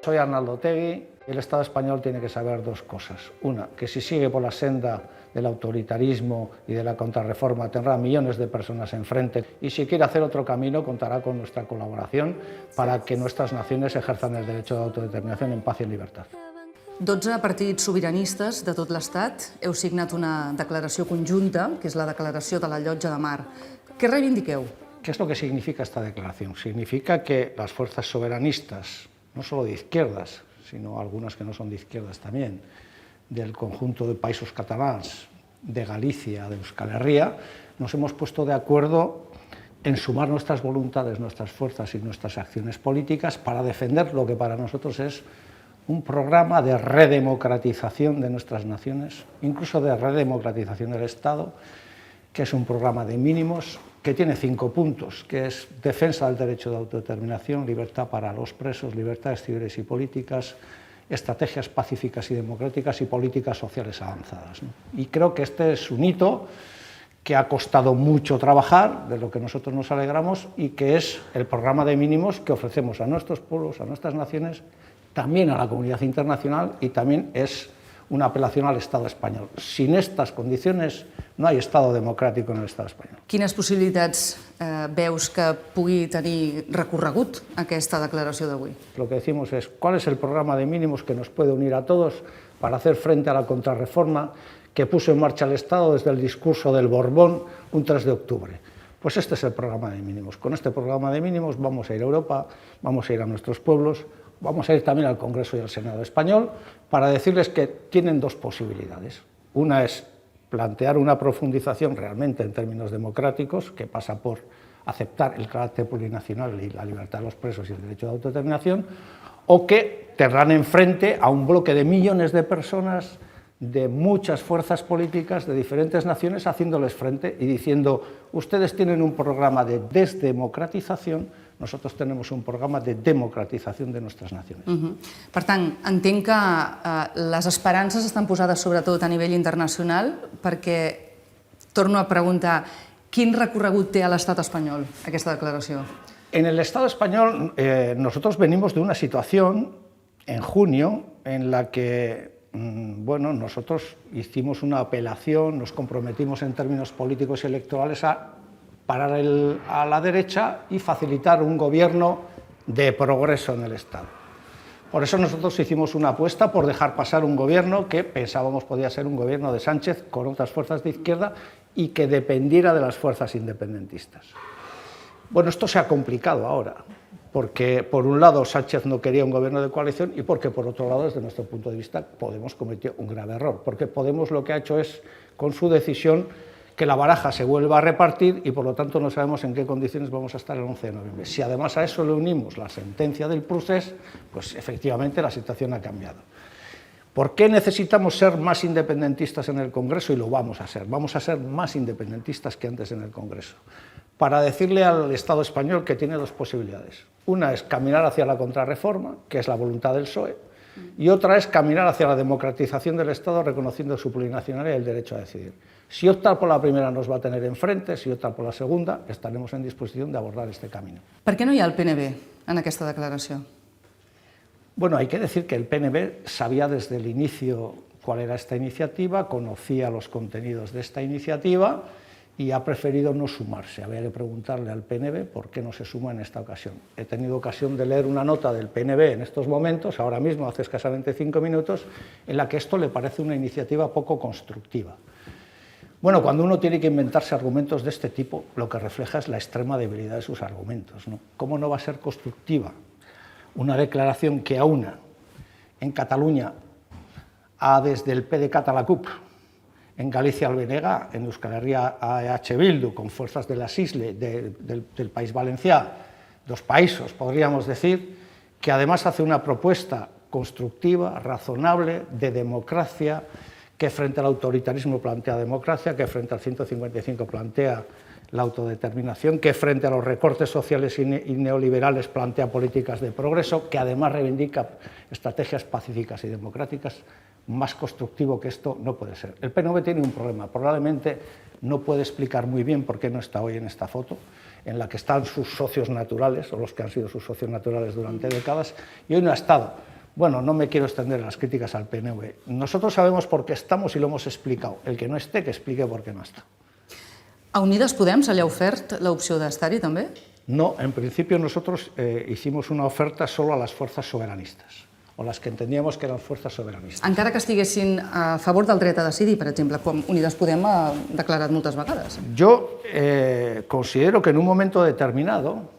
Soy Arnaldo Otegi. El Estado español tiene que saber dos cosas. Una, que si sigue por la senda del autoritarismo y de la contrarreforma tendrá millones de personas enfrente, y si quiere hacer otro camino contará con nuestra colaboración para que nuestras naciones ejerzan el derecho de autodeterminación en paz y en libertad. 12 partits sobiranistes de tot l'Estat heu signat una declaració conjunta, que és la declaració de la Llotja de Mar. Què reivindiqueu? ¿Qué es lo que significa esta declaración? Significa que las fuerzas soberanistas, no solo de izquierdas, sino algunas que no son de izquierdas también, del conjunto de països catalans, de Galicia, de Euskal Herria, nos hemos puesto de acuerdo en sumar nuestras voluntades, nuestras fuerzas y nuestras acciones políticas para defender lo que para nosotros es un programa de redemocratización de nuestras naciones, incluso de redemocratización del Estado, que es un programa de mínimos que tiene 5 puntos, que es defensa del derecho de autodeterminación, libertad para los presos, libertades civiles y políticas, estrategias pacíficas y democráticas y políticas sociales avanzadas, ¿no? Y creo que este es un hito que ha costado mucho trabajar, de lo que nosotros nos alegramos, y que es el programa de mínimos que ofrecemos a nuestros pueblos, a nuestras naciones, también a la comunidad internacional, y también es una apel·lació al Estado espanyol. Sin estas condiciones no hay Estado democràtic en el Estado espanyol. Quines possibilitats veus que pugui tenir recorregut aquesta declaració d'avui? Lo que decimos es, ¿cuál es el programa de mínimos que nos puede unir a todos para hacer frente a la contrarreforma que puso en marcha el Estado desde el discurso del Borbón un 3 de octubre? Pues este es el programa de mínimos. Con este programa de mínimos vamos a ir a Europa, vamos a ir a nuestros pueblos, vamos a ir también al Congreso y al Senado español para decirles que tienen dos posibilidades. Una es plantear una profundización realmente en términos democráticos, que pasa por aceptar el carácter plurinacional y la libertad de los presos y el derecho de autodeterminación, o que tendrán enfrente a un bloque de millones de personas, de muchas fuerzas políticas de diferentes naciones, haciéndoles frente y diciendo, ustedes tienen un programa de desdemocratización, nosotros tenemos un programa de democratizació de nostres nacions. Per tant, entenc que les esperances estan posades sobretot a nivell internacional perquè, torno a preguntar, quin recorregut té a l'estat espanyol aquesta declaració? En el Estado español nosotros venimos de una situación en junio en la que nosotros hicimos una apelación, nos comprometimos en términos políticos y electorales a parar a la derecha y facilitar un gobierno de progreso en el Estado. Por eso nosotros hicimos una apuesta por dejar pasar un gobierno que pensábamos podía ser un gobierno de Sánchez con otras fuerzas de izquierda y que dependiera de las fuerzas independentistas. Bueno, esto se ha complicado ahora, porque por un lado Sánchez no quería un gobierno de coalición y porque por otro lado, desde nuestro punto de vista, Podemos cometió un grave error, porque Podemos lo que ha hecho es, con su decisión, que la baraja se vuelva a repartir y por lo tanto no sabemos en qué condiciones vamos a estar el 11 de noviembre. Si además a eso le unimos la sentencia del procés, pues efectivamente la situación ha cambiado. ¿Por qué necesitamos ser más independentistas en el Congreso? Y lo vamos a ser más independentistas que antes en el Congreso. Para decirle al Estado español que tiene dos posibilidades. Una es caminar hacia la contrarreforma, que es la voluntad del PSOE, y otra es caminar hacia la democratización del Estado reconociendo su plurinacionalidad y el derecho a decidir. Si optar por la primera nos va a tener enfrente, si optar por la segunda, estaremos en disposición de abordar este camino. Per què no hi ha el PNB en aquesta declaració? Bueno, hay que decir que el PNB sabía desde el inicio cuál era esta iniciativa, conocía los contenidos de esta iniciativa y ha preferido no sumarse. Había que preguntarle al PNB por qué no se suma en esta ocasión. He tenido ocasión de leer una nota del PNB en estos momentos, ahora mismo, hace escasamente 5 minutos, en la que esto le parece una iniciativa poco constructiva. Bueno, cuando uno tiene que inventarse argumentos de este tipo, lo que refleja es la extrema debilidad de sus argumentos, ¿no? ¿Cómo no va a ser constructiva una declaración que aúna en Cataluña a desde el PDeCAT a la CUP, en Galicia al BNG, en Euskal Herria a EH Bildu, con fuerzas de las islas del País Valencià, dos países, podríamos decir, que además hace una propuesta constructiva, razonable, de democracia, que frente al autoritarismo plantea democracia, que frente al 155 plantea la autodeterminación, que frente a los recortes sociales y neoliberales plantea políticas de progreso, que además reivindica estrategias pacíficas y democráticas. Más constructivo que esto no puede ser. El PNV tiene un problema, probablemente no puede explicar muy bien por qué no está hoy en esta foto, en la que están sus socios naturales, o los que han sido sus socios naturales durante décadas, y hoy no ha estado Bueno, no me quiero extender las críticas al PNV. Nosotros sabemos por qué estamos y lo hemos explicado. El que no esté, que explique por qué no está. A Unides Podem se li ha ofert l'opció d'estar-hi també? No, en principio nosotros hicimos una oferta solo a las fuerzas soberanistas, o las que entendíamos que eran fuerzas soberanistas. Encara que estiguessin a favor del dret a decidir, per exemple, com Unides Podem ha declarat moltes vegades. Yo considero que en un momento determinado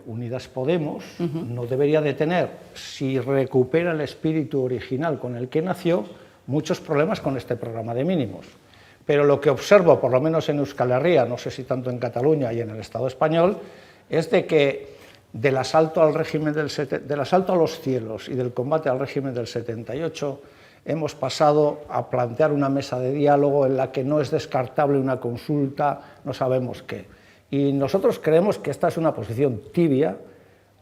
Unidas Podemos no debería de tener, si recupera el espíritu original con el que nació, muchos problemas con este programa de mínimos. Pero lo que observo, por lo menos en Euskal Herria, no sé si tanto en Cataluña y en el Estado español, es de que del asalto al régimen del asalto a los cielos y del combate al régimen del 78 hemos pasado a plantear una mesa de diálogo en la que no es descartable una consulta, no sabemos qué. Y nosotros creemos que esta es una posición tibia.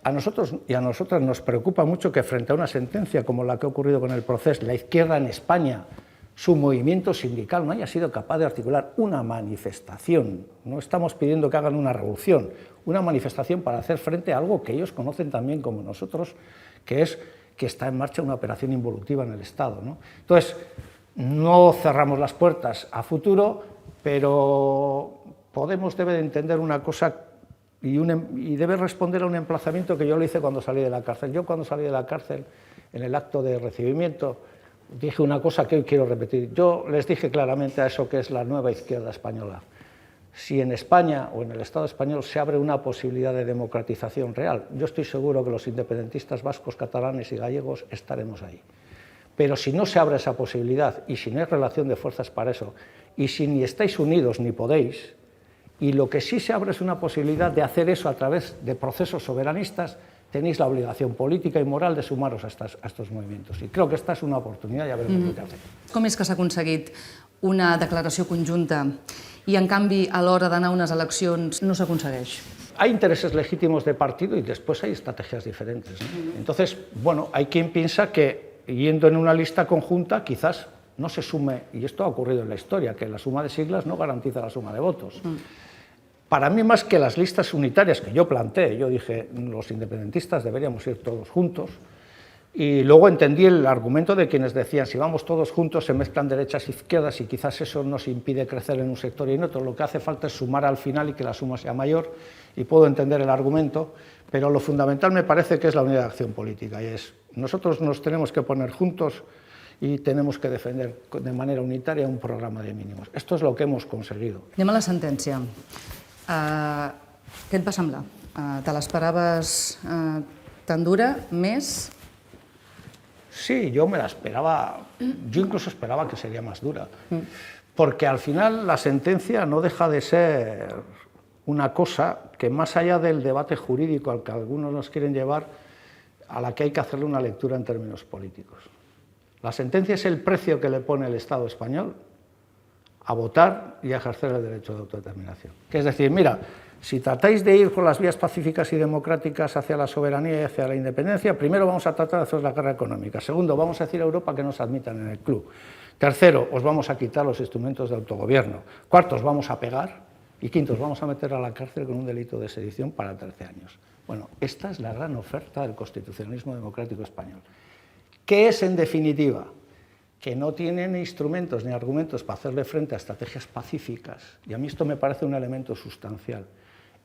A nosotros y a nosotras nos preocupa mucho que frente a una sentencia como la que ha ocurrido con el proceso, la izquierda en España, su movimiento sindical no haya sido capaz de articular una manifestación. No estamos pidiendo que hagan una revolución, una manifestación para hacer frente a algo que ellos conocen también como nosotros, que es que está en marcha una operación involutiva en el Estado, ¿no? Entonces, no cerramos las puertas a futuro, pero Podemos debe de entender una cosa y debe responder a un emplazamiento que yo le hice cuando salí de la cárcel. Yo cuando salí de la cárcel, en el acto de recibimiento, dije una cosa que hoy quiero repetir. Yo les dije claramente a eso que es la nueva izquierda española. Si en España o en el Estado español se abre una posibilidad de democratización real, yo estoy seguro que los independentistas vascos, catalanes y gallegos estaremos ahí. Pero si no se abre esa posibilidad y si no hay relación de fuerzas para eso, y si ni estáis unidos ni podéis, y lo que sí se abre es una posibilidad de hacer eso a través de procesos soberanistas, tenéis la obligación política y moral de sumaros a estos movimientos. I crec que esta és una oportunitat, ja veremos què fer. Com és que s'ha aconseguit una declaració conjunta i, en canvi, a l'hora d'anar a unes eleccions no s'aconsegueix? Hay intereses legítimos de partido y después hay estrategias diferentes, ¿no? Entonces, bueno, hay quien piensa que yendo en una lista conjunta quizás no se sume, y esto ha ocurrido en la historia, que la suma de siglas no garantiza la suma de votos. Para mí, más que las listas unitarias que yo planteé, yo dije, los independentistas deberíamos ir todos juntos, y luego entendí el argumento de quienes decían, si vamos todos juntos se mezclan derechas e izquierdas y quizás eso nos impide crecer en un sector y en otro, lo que hace falta es sumar al final y que la suma sea mayor, y puedo entender el argumento, pero lo fundamental me parece que es la unidad de acción política, y es, nosotros nos tenemos que poner juntos y tenemos que defender de manera unitaria un programa de mínimos. Esto es lo que hemos conseguido. Anem a la sentència. Què et va semblar? Te l'esperaves tan dura, més? Sí, yo me la esperaba, yo incluso esperaba que sería más dura, porque al final la sentencia no deja de ser una cosa que más allá del debate jurídico al que algunos nos quieren llevar, a la que hay que hacerle una lectura en términos políticos. La sentencia es el precio que le pone el Estado español a votar y a ejercer el derecho de autodeterminación. Que es decir, mira, si tratáis de ir por las vías pacíficas y democráticas hacia la soberanía y hacia la independencia, primero vamos a tratar de hacer la guerra económica. Segundo, vamos a decir a Europa que nos admitan en el club. Tercero, os vamos a quitar los instrumentos de autogobierno. Cuarto, os vamos a pegar. Y quinto, os vamos a meter a la cárcel con un delito de sedición para 13 años. Bueno, esta es la gran oferta del constitucionalismo democrático español. ¿Qué es, en definitiva? Que no tienen instrumentos ni argumentos para hacerle frente a estrategias pacíficas, y a mí esto me parece un elemento sustancial.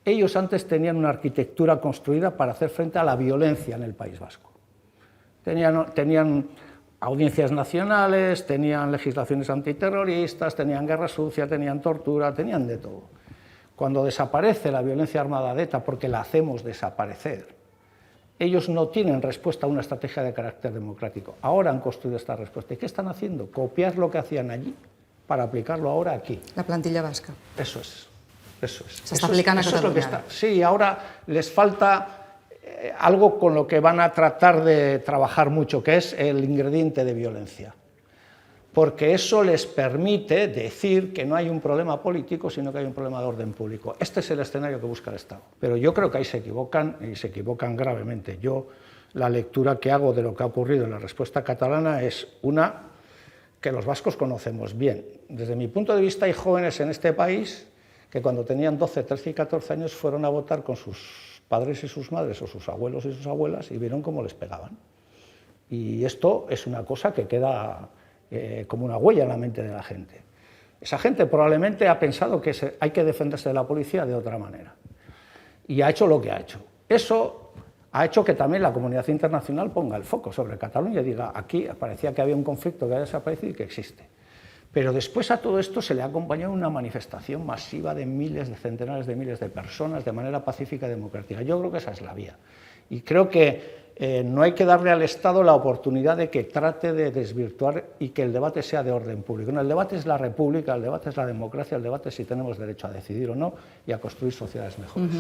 Ellos antes tenían una arquitectura construida para hacer frente a la violencia en el País Vasco. Tenían audiencias nacionales, tenían legislaciones antiterroristas, tenían guerra sucia, tenían tortura, tenían de todo. Cuando desaparece la violencia armada de ETA, porque la hacemos desaparecer, ellos no tienen respuesta a una estrategia de carácter democrático. Ahora han construido esta respuesta. ¿Y qué están haciendo? Copiar lo que hacían allí para aplicarlo ahora aquí. La plantilla vasca. Eso es. Eso es. Se está aplicando a Cataluña. Sí, ahora les falta algo con lo que van a tratar de trabajar mucho, que es el ingrediente de violencia. Porque eso les permite decir que no hay un problema político, sino que hay un problema de orden público. Este es el escenario que busca el Estado. Pero yo creo que ahí se equivocan, y se equivocan gravemente. Yo, la lectura que hago de lo que ha ocurrido en la respuesta catalana es una que los vascos conocemos bien. Desde mi punto de vista, hay jóvenes en este país que cuando tenían 12, 13 y 14 años fueron a votar con sus padres y sus madres, o sus abuelos y sus abuelas, y vieron cómo les pegaban. Y esto es una cosa que queda como una huella en la mente de la gente. Esa gente probablemente ha pensado que hay que defenderse de la policía de otra manera. Y ha hecho lo que ha hecho. Eso ha hecho que también la comunidad internacional ponga el foco sobre Cataluña y diga, aquí parecía que había un conflicto que había desaparecido y que existe. Pero después a todo esto se le ha acompañado una manifestación masiva de miles, de centenares de miles de personas de manera pacífica y democrática. Yo creo que esa es la vía. Y creo que no hay que darle al Estado la oportunidad de que trate de desvirtuar y que el debate sea de orden público. No, el debate es la república, el debate es la democracia, el debate es si tenemos derecho a decidir o no y a construir sociedades mejores.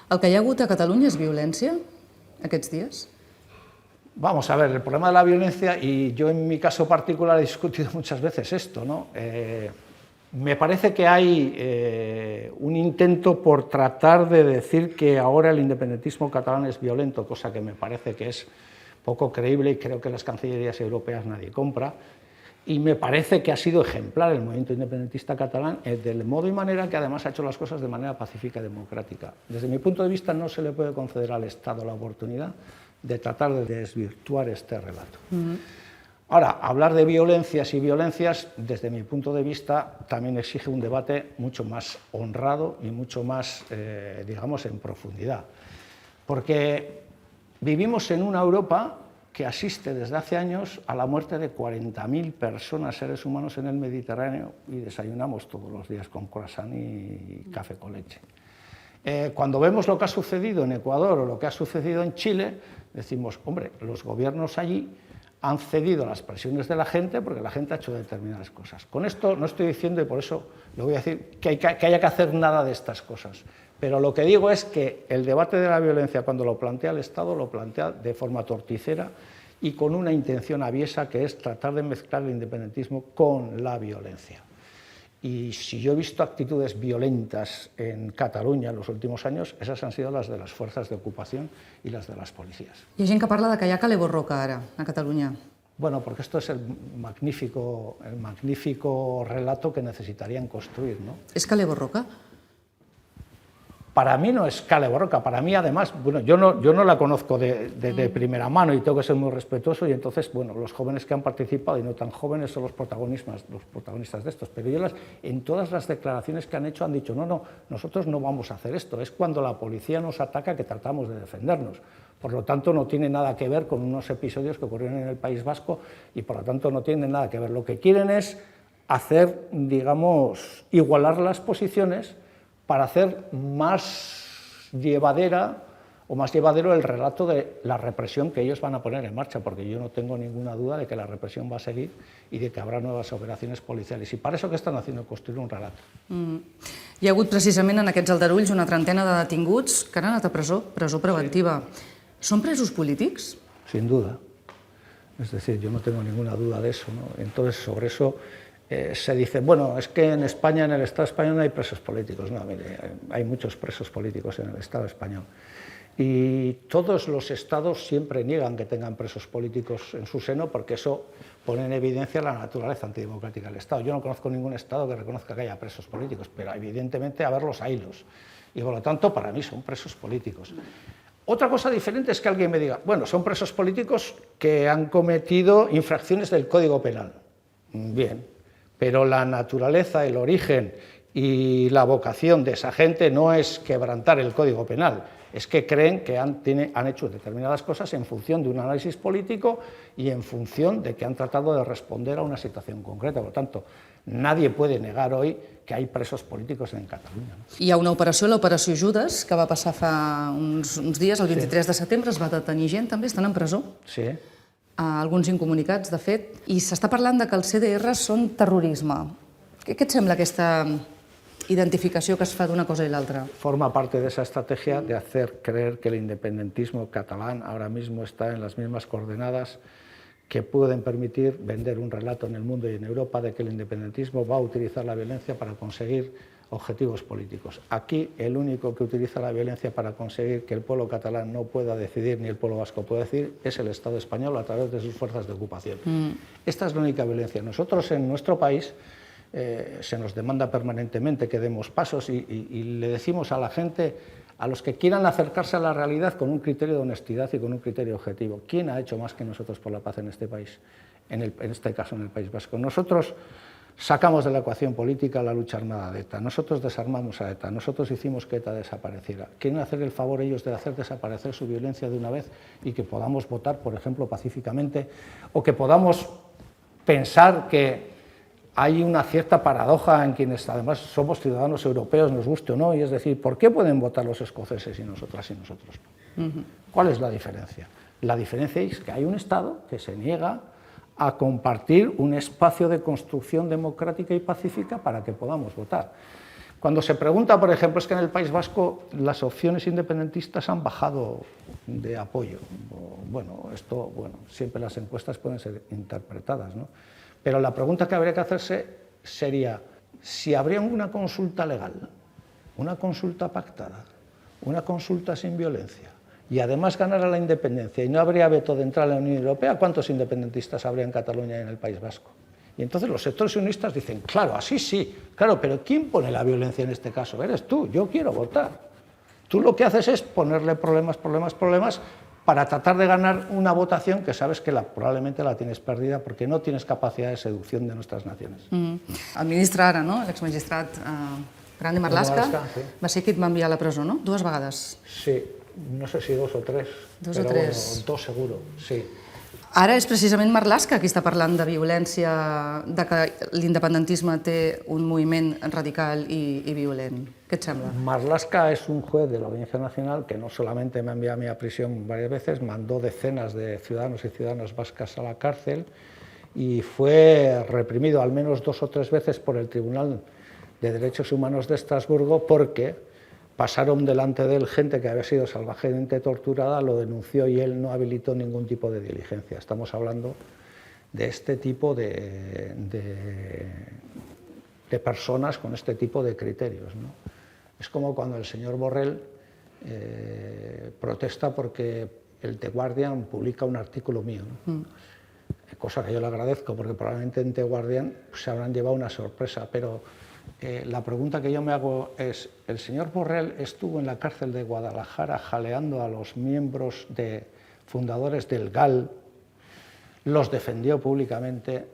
El que hi ha hagut a Catalunya és violència aquests dies? Vamos a ver, el problema de la violencia, y yo en mi caso particular he discutido muchas veces esto, ¿no? Me parece que hay un intento por tratar de decir que ahora el independentismo catalán es violento, cosa que me parece que es poco creíble y creo que las cancillerías europeas nadie compra. Y me parece que ha sido ejemplar el movimiento independentista catalán del modo y manera que además ha hecho las cosas de manera pacífica y democrática. Desde mi punto de vista no se le puede conceder al Estado la oportunidad de tratar de desvirtuar este relato. Ahora, hablar de violencias y violencias, desde mi punto de vista, también exige un debate mucho más honrado y mucho más, digamos, en profundidad. Porque vivimos en una Europa que asiste desde hace años a la muerte de 40.000 personas, seres humanos, en el Mediterráneo, y desayunamos todos los días con croissant y café con leche. Cuando vemos lo que ha sucedido en Ecuador o lo que ha sucedido en Chile, decimos, hombre, los gobiernos allí han cedido a las presiones de la gente porque la gente ha hecho determinadas cosas. Con esto no estoy diciendo, y por eso le voy a decir, que haya que hacer nada de estas cosas. Pero lo que digo es que el debate de la violencia, cuando lo plantea el Estado, lo plantea de forma torticera y con una intención aviesa, que es tratar de mezclar el independentismo con la violencia. Y si yo he visto actitudes violentas en Cataluña en los últimos años, esas han sido las de las fuerzas de ocupación y las de las policías. Hi ha gent que parla de que hi ha Kale Borroka ara, a Catalunya. Bueno, porque esto es el magnífico relato que necesitarían construir, ¿no? És Kale Borroka? Para mí no es Kale Borroka, para mí además, bueno, yo no la conozco de primera mano y tengo que ser muy respetuoso, y entonces, bueno, los jóvenes que han participado y no tan jóvenes son los protagonistas de estos, pero en todas las declaraciones que han hecho han dicho, no, nosotros no vamos a hacer esto, es cuando la policía nos ataca que tratamos de defendernos. Por lo tanto, no tiene nada que ver con unos episodios que ocurrieron en el País Vasco y por lo tanto no tienen nada que ver. Lo que quieren es hacer, digamos, igualar las posiciones para hacer más llevadera o más llevadero el relato de la represión que ellos van a poner en marcha, porque yo no tengo ninguna duda de que la represión va a seguir y de que habrá nuevas operaciones policiales. Y para eso, ¿qué están haciendo? Construir un relato. Hi ha hagut precisament en aquests aldarulls una trentena de detinguts que han anat a presó preventiva. Són presos polítics? Sin duda. Es decir, yo no tengo ninguna duda de eso, ¿no? Entonces, sobre eso se dice, bueno, es que en España, en el Estado español, no hay presos políticos. No, mire, hay muchos presos políticos en el Estado español. Y todos los estados siempre niegan que tengan presos políticos en su seno, porque eso pone en evidencia la naturaleza antidemocrática del Estado. Yo no conozco ningún estado que reconozca que haya presos políticos, pero evidentemente a verlos haylos. Y por lo tanto, para mí son presos políticos. Otra cosa diferente es que alguien me diga, bueno, son presos políticos que han cometido infracciones del Código Penal. Bien, pero la naturaleza, el origen y la vocación de esa gente no es quebrantar el Código Penal, es que creen que han hecho determinadas cosas en función de un análisis político y en función de que han tratado de responder a una situación concreta. Por lo tanto, nadie puede negar hoy que hay presos políticos en Catalunya. Hi ha una operació, l'Operació Judes, que va passar fa uns dies, el 23 de setembre, es va detenir gent, també estan en presó. Sí. Alguns incomunicats, de fet, i s'està parlant de que els CDR són terrorisme. Què et sembla aquesta identificació que es fa d'una cosa i l'altra? Forma parte de esa estrategia de hacer creer que el independentismo catalán ahora mismo está en las mismas coordenadas que pueden permitir vender un relato en el mundo y en Europa de que el independentismo va a utilizar la violencia para conseguir objetivos políticos. Aquí el único que utiliza la violencia para conseguir que el pueblo catalán no pueda decidir ni el pueblo vasco pueda decidir es el Estado español a través de sus fuerzas de ocupación. Esta es la única violencia. Nosotros en nuestro país se nos demanda permanentemente que demos pasos y le decimos a la gente, a los que quieran acercarse a la realidad con un criterio de honestidad y con un criterio objetivo. ¿Quién ha hecho más que nosotros por la paz en este país? En este caso, en el País Vasco. Nosotros sacamos de la ecuación política la lucha armada de ETA, nosotros desarmamos a ETA, nosotros hicimos que ETA desapareciera. Quieren hacer el favor ellos de hacer desaparecer su violencia de una vez y que podamos votar, por ejemplo, pacíficamente, o que podamos pensar que hay una cierta paradoja en quienes además somos ciudadanos europeos, nos guste o no, y es decir, ¿por qué pueden votar los escoceses y nosotras y nosotros no? ¿Cuál es la diferencia? La diferencia es que hay un Estado que se niega a compartir un espacio de construcción democrática y pacífica para que podamos votar. Cuando se pregunta, por ejemplo, es que en el País Vasco las opciones independentistas han bajado de apoyo. Bueno, siempre las encuestas pueden ser interpretadas, ¿no? Pero la pregunta que habría que hacerse sería si habría una consulta legal, una consulta pactada, una consulta sin violencia, y además ganara la independencia y no habría veto de entrar a la Unión Europea, ¿cuántos independentistas habría en Cataluña y en el País Vasco? Y entonces los sectores unionistas dicen, claro, así sí, claro, pero ¿quién pone la violencia en este caso? Eres tú, yo quiero votar. Tú lo que haces es ponerle problemas para tratar de ganar una votación que sabes que probablement la tienes perdida porque no tienes capacidad de seducción de nuestras naciones. El ministre ara, no? L'exmagistrat Grande Marlaska, sí. va ser qui et va enviar a la presó, no? 2 vegades. Sí, no sé si 2 o 3, Dos o pero tres. bueno, 2 seguro, sí. Ara és precisament Marlaska qui està parlant de violència, de que l'independentisme té un moviment radical i violent. ¿Qué te sembla? Marlaska es un juez de la Audiencia Nacional que no solamente me ha enviado a mí a prisión varias veces, mandó decenas de ciudadanos y ciudadanas vascas a la cárcel y fue reprimido al menos 2 o 3 veces por el Tribunal de Derechos Humanos de Estrasburgo porque pasaron delante de él gente que había sido salvajemente torturada, lo denunció y él no habilitó ningún tipo de diligencia. Estamos hablando de este tipo de personas con este tipo de criterios, ¿no? Es como cuando el señor Borrell protesta porque el The Guardian publica un artículo mío, ¿no? Cosa que yo le agradezco porque probablemente en The Guardian se habrán llevado una sorpresa, pero la pregunta que yo me hago es, ¿el señor Borrell estuvo en la cárcel de Guadalajara jaleando a los miembros fundadores del GAL, los defendió públicamente?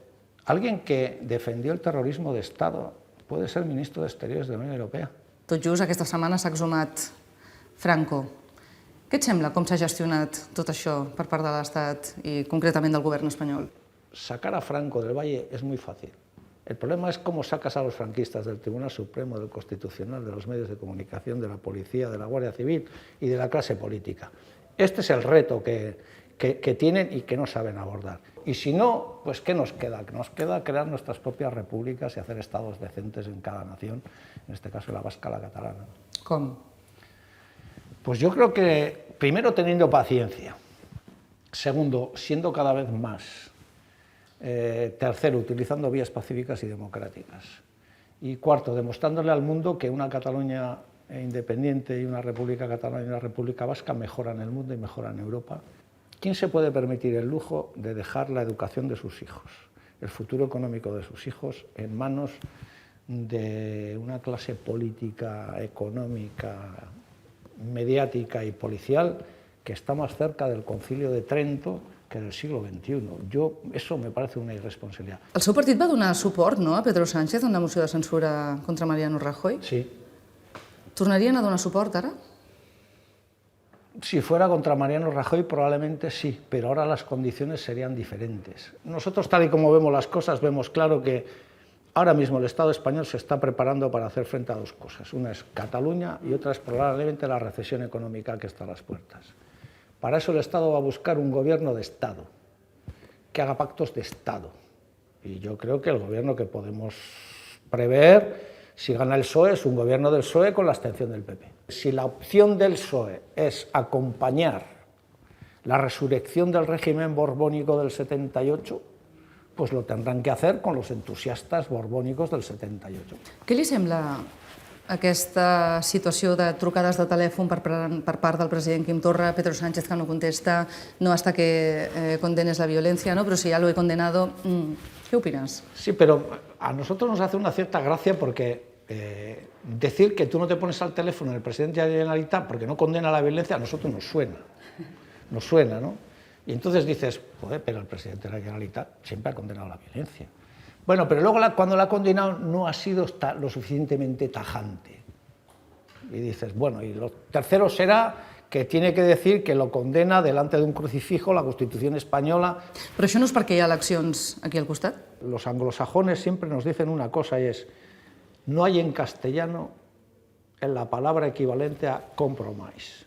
Alguien que defendió el terrorismo de Estado puede ser ministro de Exteriores de la Unión Europea. Tot just aquesta setmana s'ha exhumat Franco. Què et sembla com s'ha gestionat tot això per part de l'Estat i concretament del govern espanyol? Sacar a Franco del Valle es muy fácil. El problema es cómo sacas a los franquistas del Tribunal Supremo, del Constitucional, de los medios de comunicación, de la policía, de la Guardia Civil y de la clase política. Este es el reto que tienen y que no saben abordar. Y si no, pues ¿qué nos queda? Nos queda crear nuestras propias repúblicas y hacer estados decentes en cada nación, en este caso la vasca, la catalana. ¿Cómo? Pues yo creo que, primero, teniendo paciencia. Segundo, siendo cada vez más. Tercero, utilizando vías pacíficas y democráticas. Y cuarto, demostrándole al mundo que una Cataluña independiente y una república catalana y una república vasca mejoran el mundo y mejoran Europa. ¿Quién se puede permitir el lujo de dejar la educación de sus hijos, el futuro económico de sus hijos, en manos de una clase política, económica, mediática y policial que está más cerca del Concilio de Trento que del siglo XXI? Eso me parece una irresponsabilidad. El seu partit va donar suport, no, a Pedro Sánchez en la moció de censura contra Mariano Rajoy? Sí. Tornarien a donar suport ara? Si fuera contra Mariano Rajoy probablemente sí, pero ahora las condiciones serían diferentes. Nosotros, tal y como vemos las cosas, vemos claro que ahora mismo el Estado español se está preparando para hacer frente a 2 cosas. Una es Cataluña y otra es probablemente la recesión económica que está a las puertas. Para eso el Estado va a buscar un gobierno de Estado, que haga pactos de Estado. Y yo creo que el gobierno que podemos prever, si gana el PSOE, es un gobierno del PSOE con la abstención del PP. Si la opción del PSOE es acompañar la resurrección del régimen borbónico del 78, pues lo tendrán que hacer con los entusiastas borbónicos del 78. Què li sembla aquesta situació de trucades de telèfon per part del president Quim Torra, Pedro Sánchez que no contesta, no hasta que condenes la violencia, ¿no? Pero si ya lo he condenado, ¿qué opinas? Sí, pero a nosotros nos hace una cierta gracia porque decir que tú no te pones al teléfono del presidente de la Generalitat porque no condena la violencia, a nosotros nos suena, ¿no? Y entonces dices, joder, pero el presidente de la Generalitat siempre ha condenado la violencia. Bueno, pero luego cuando la ha condenado no ha sido lo suficientemente tajante. Y dices, bueno, y lo tercero será que tiene que decir que lo condena delante de un crucifijo la Constitución española. Però això no és perquè hi ha eleccions aquí al costat? Los anglosajones siempre nos dicen una cosa y es, no hay en castellano en la palabra equivalente a compromise.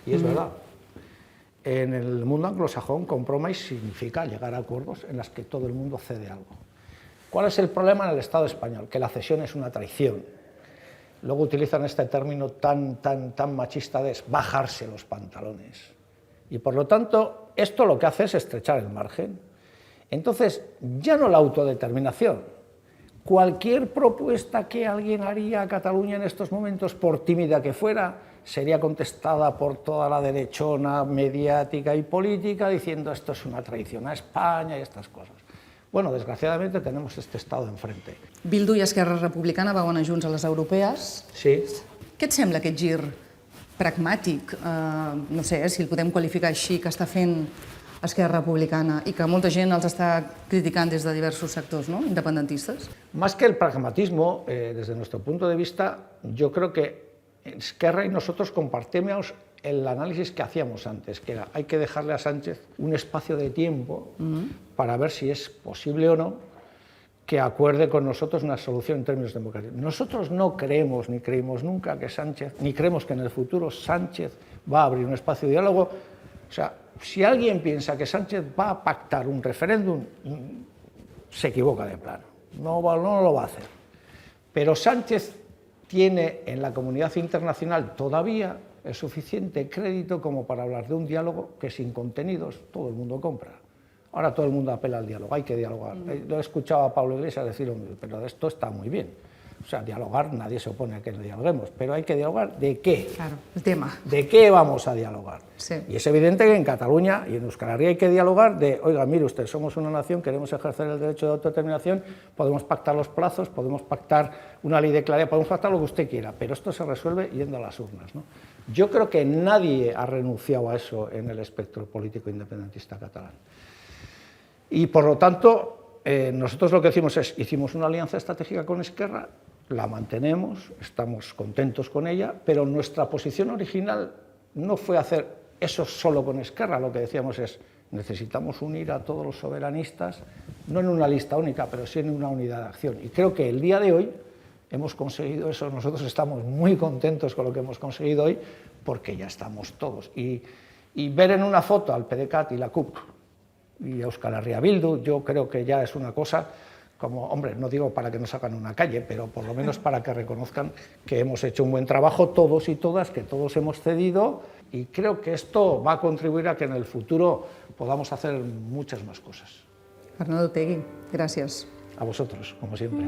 Y es verdad. En el mundo anglosajón, compromise significa llegar a acuerdos en los que todo el mundo cede algo. ¿Cuál es el problema en el Estado español? Que la cesión es una traición. Luego utilizan este término tan machista de bajarse los pantalones. Y por lo tanto, esto lo que hace es estrechar el margen. Entonces, ya no la autodeterminación. Cualquier propuesta que alguien haría a Cataluña en estos momentos, por tímida que fuera, sería contestada por toda la derechona mediática y política diciendo esto es una traición a España y estas cosas. Bueno, desgraciadamente tenemos este estado enfrente. Bildu i Esquerra Republicana veuen a Junts a les europees. Sí. Què et sembla aquest gir pragmàtic, no sé si el podem qualificar així, que està fent Esquerra Republicana i que molta gent els està criticant des de diversos sectors, ¿no?, independentistes? Más que el pragmatismo, desde nuestro punto de vista, yo creo que Esquerra y nosotros compartimos el análisis que hacíamos antes, que era hay que dejarle a Sánchez un espacio de tiempo para ver si es posible o no que acuerde con nosotros una solución en términos democráticos. Nosotros no creemos ni creímos nunca que Sánchez, ni creemos que en el futuro Sánchez va a abrir un espacio de diálogo. O sea, si alguien piensa que Sánchez va a pactar un referéndum, se equivoca de plano, no lo va a hacer. Pero Sánchez tiene en la comunidad internacional todavía el suficiente crédito como para hablar de un diálogo que sin contenidos todo el mundo compra. Ahora todo el mundo apela al diálogo, hay que dialogar. Lo he escuchado a Pablo Iglesias decir, pero esto está muy bien. O sea, dialogar, nadie se opone a que dialoguemos, pero hay que dialogar ¿de qué? Claro, el tema. ¿De qué vamos a dialogar? Sí. Y es evidente que en Cataluña y en Euskal Herria hay que dialogar de, oiga, mire usted, somos una nación, queremos ejercer el derecho de autodeterminación, podemos pactar los plazos, podemos pactar una ley de claridad, podemos pactar lo que usted quiera, pero esto se resuelve yendo a las urnas, ¿no? Yo creo que nadie ha renunciado a eso en el espectro político independentista catalán. Y por lo tanto, nosotros lo que decimos es, hicimos una alianza estratégica con Esquerra, la mantenemos, estamos contentos con ella, pero nuestra posición original no fue hacer eso solo con Esquerra, lo que decíamos es, necesitamos unir a todos los soberanistas, no en una lista única, pero sí en una unidad de acción. Y creo que el día de hoy hemos conseguido eso, nosotros estamos muy contentos con lo que hemos conseguido hoy, porque ya estamos todos. Y ver en una foto al PDeCAT y la CUP y a Euskal Herria Bildu, yo creo que ya es una cosa como, hombre, no digo para que nos hagan una calle, pero por lo menos para que reconozcan que hemos hecho un buen trabajo todos y todas, que todos hemos cedido, y creo que esto va a contribuir a que en el futuro podamos hacer muchas más cosas. Arnaldo Otegi, gràcies. A vosotros, como siempre.